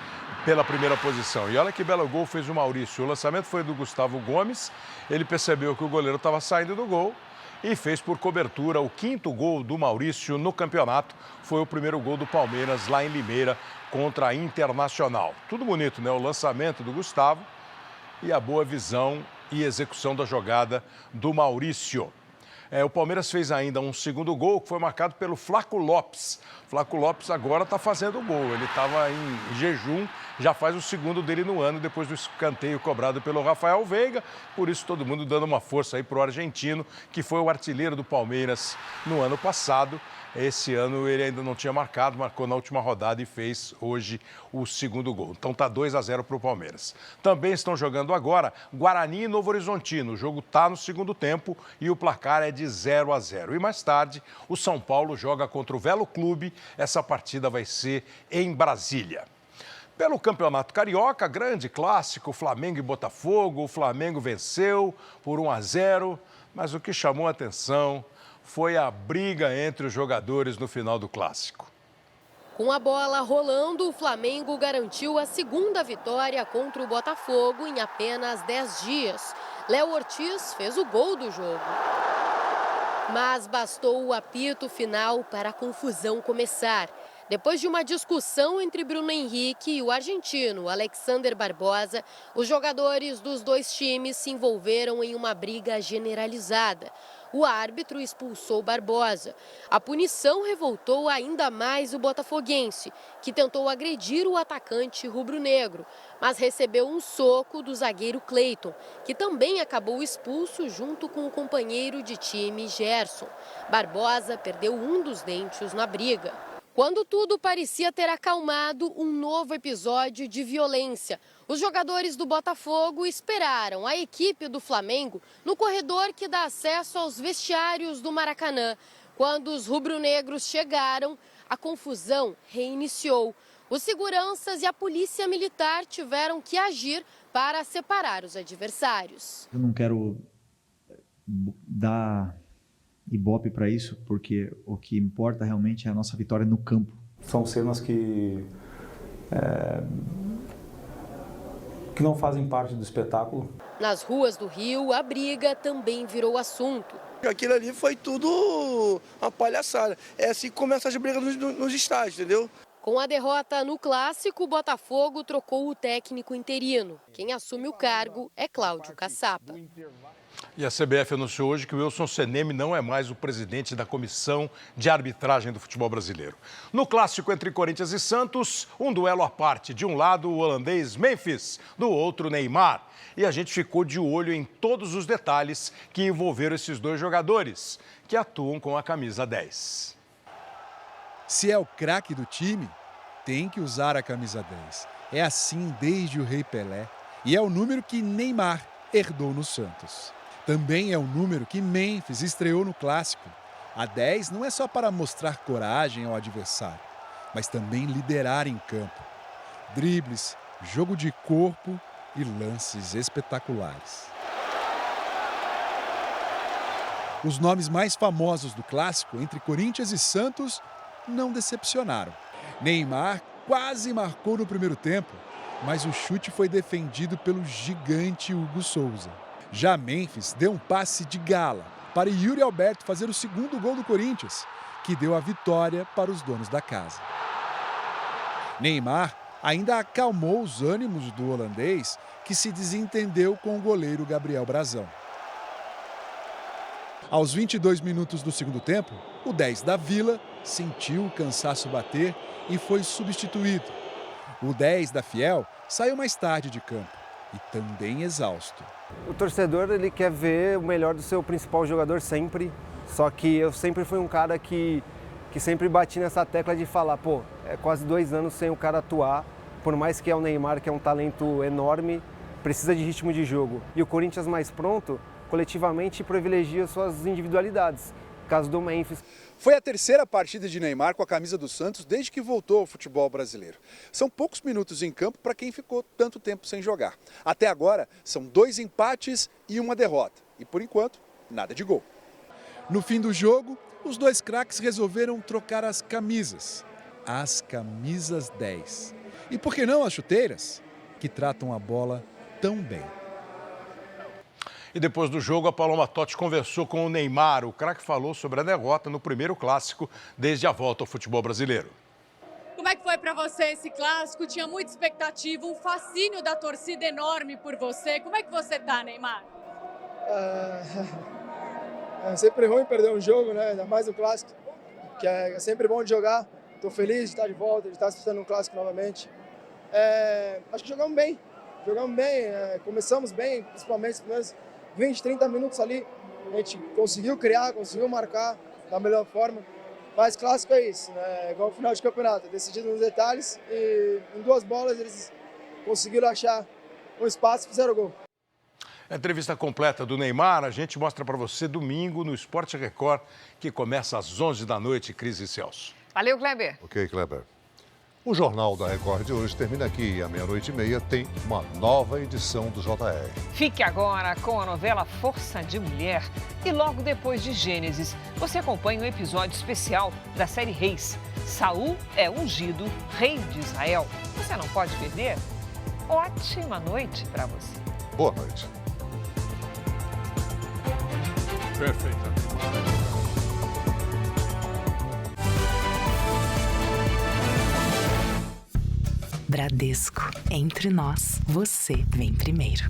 pela primeira posição. E olha que belo gol fez o Maurício. O lançamento foi do Gustavo Gomes. Ele percebeu que o goleiro estava saindo do gol e fez por cobertura o 5º gol do Maurício no campeonato. Foi o primeiro gol do Palmeiras lá em Limeira contra a Internacional. Tudo bonito, né? O lançamento do Gustavo e a boa visão e execução da jogada do Maurício. O Palmeiras fez ainda um segundo gol que foi marcado pelo Flaco Lopes. Flaco Lopes agora está fazendo o gol. Ele estava em jejum, já faz o segundo dele no ano, depois do escanteio cobrado pelo Rafael Veiga. Por isso, todo mundo dando uma força aí para o argentino, que foi o artilheiro do Palmeiras no ano passado. Esse ano ele ainda não tinha marcado, marcou na última rodada e fez hoje o segundo gol. Então está 2-0 para o Palmeiras. Também estão jogando agora Guarani e Novo Horizontino. O jogo está no segundo tempo e o placar é de 0-0. E mais tarde, o São Paulo joga contra o Velo Clube. Essa partida vai ser em Brasília. Pelo Campeonato Carioca, grande clássico, Flamengo e Botafogo. O Flamengo venceu por 1-0, mas o que chamou a atenção foi a briga entre os jogadores no final do clássico. Com a bola rolando, o Flamengo garantiu a 2ª vitória contra o Botafogo em apenas 10 dias. Léo Ortiz fez o gol do jogo. Mas bastou o apito final para a confusão começar. Depois de uma discussão entre Bruno Henrique e o argentino Alexander Barbosa, os jogadores dos 2 times se envolveram em uma briga generalizada. O árbitro expulsou Barbosa. A punição revoltou ainda mais o botafoguense, que tentou agredir o atacante rubro-negro, mas recebeu um soco do zagueiro Cleiton, que também acabou expulso junto com o companheiro de time Gerson. Barbosa perdeu um dos dentes na briga. Quando tudo parecia ter acalmado, um novo episódio de violência. Os jogadores do Botafogo esperaram a equipe do Flamengo no corredor que dá acesso aos vestiários do Maracanã. Quando os rubro-negros chegaram, a confusão reiniciou. Os seguranças e a polícia militar tiveram que agir para separar os adversários. Eu não quero dar ibope para isso, porque o que importa realmente é a nossa vitória no campo. São cenas que não fazem parte do espetáculo. Nas ruas do Rio, a briga também virou assunto. Aquilo ali foi tudo uma palhaçada. É assim que começa as brigas nos estádios, entendeu? Com a derrota no Clássico, o Botafogo trocou o técnico interino. Quem assume o cargo é Cláudio Caçapa. E a CBF anunciou hoje que o Wilson Seneme não é mais o presidente da Comissão de Arbitragem do Futebol Brasileiro. No clássico entre Corinthians e Santos, um duelo à parte. De um lado, o holandês Memphis, do outro, Neymar. E a gente ficou de olho em todos os detalhes que envolveram esses 2 jogadores, que atuam com a camisa 10. Se é o craque do time, tem que usar a camisa 10. É assim desde o Rei Pelé. E é o número que Neymar herdou no Santos. Também é o número que Memphis estreou no Clássico. A 10 não é só para mostrar coragem ao adversário, mas também liderar em campo. Dribles, jogo de corpo e lances espetaculares. Os nomes mais famosos do clássico entre Corinthians e Santos não decepcionaram. Neymar quase marcou no primeiro tempo, mas o chute foi defendido pelo gigante Hugo Souza. Já Memphis deu um passe de gala para Yuri Alberto fazer o segundo gol do Corinthians, que deu a vitória para os donos da casa. Neymar ainda acalmou os ânimos do holandês, que se desentendeu com o goleiro Gabriel Brazão. Aos 22 minutos do segundo tempo, o 10 da Vila sentiu o cansaço bater e foi substituído. O 10 da Fiel saiu mais tarde de campo e também exausto. O torcedor ele quer ver o melhor do seu principal jogador sempre, só que eu sempre fui um cara que sempre bati nessa tecla de falar, pô, é quase 2 anos sem o cara atuar, por mais que é o Neymar, que é um talento enorme, precisa de ritmo de jogo. E o Corinthians mais pronto, coletivamente, privilegia suas individualidades, no caso do Memphis. Foi a terceira partida de Neymar com a camisa do Santos desde que voltou ao futebol brasileiro. São poucos minutos em campo para quem ficou tanto tempo sem jogar. Até agora, são 2 empates e 1 derrota. E, por enquanto, nada de gol. No fim do jogo, os 2 craques resolveram trocar as camisas. As camisas 10. E por que não as chuteiras, que tratam a bola tão bem? E depois do jogo, a Paloma Totti conversou com o Neymar. O craque falou sobre a derrota no primeiro clássico desde a volta ao futebol brasileiro. Como é que foi para você esse clássico? Tinha muita expectativa, um fascínio da torcida enorme por você. Como é que você tá, Neymar? É sempre ruim perder um jogo, né? Ainda mais um clássico, que é sempre bom de jogar. Estou feliz de estar de volta, de estar disputando um clássico novamente. Acho que jogamos bem, começamos bem, principalmente os primeiros 20, 30 minutos ali. A gente conseguiu criar, conseguiu marcar da melhor forma. Mas clássico é isso, né? Igual o final de campeonato, decidido nos detalhes. E em 2 bolas eles conseguiram achar um espaço e fizeram o gol. A entrevista completa do Neymar a gente mostra para você domingo no Esporte Record, que começa às 11 da noite, Cris e Celso. Valeu, Kleber. Ok, Kleber. O Jornal da Record de hoje termina aqui. À 00:30 tem uma nova edição do JR. Fique agora com a novela Força de Mulher. E logo depois de Gênesis, você acompanha um episódio especial da série Reis. Saul é ungido rei de Israel. Você não pode perder? Ótima noite para você. Boa noite. Perfeito. Bradesco. Entre nós, você vem primeiro.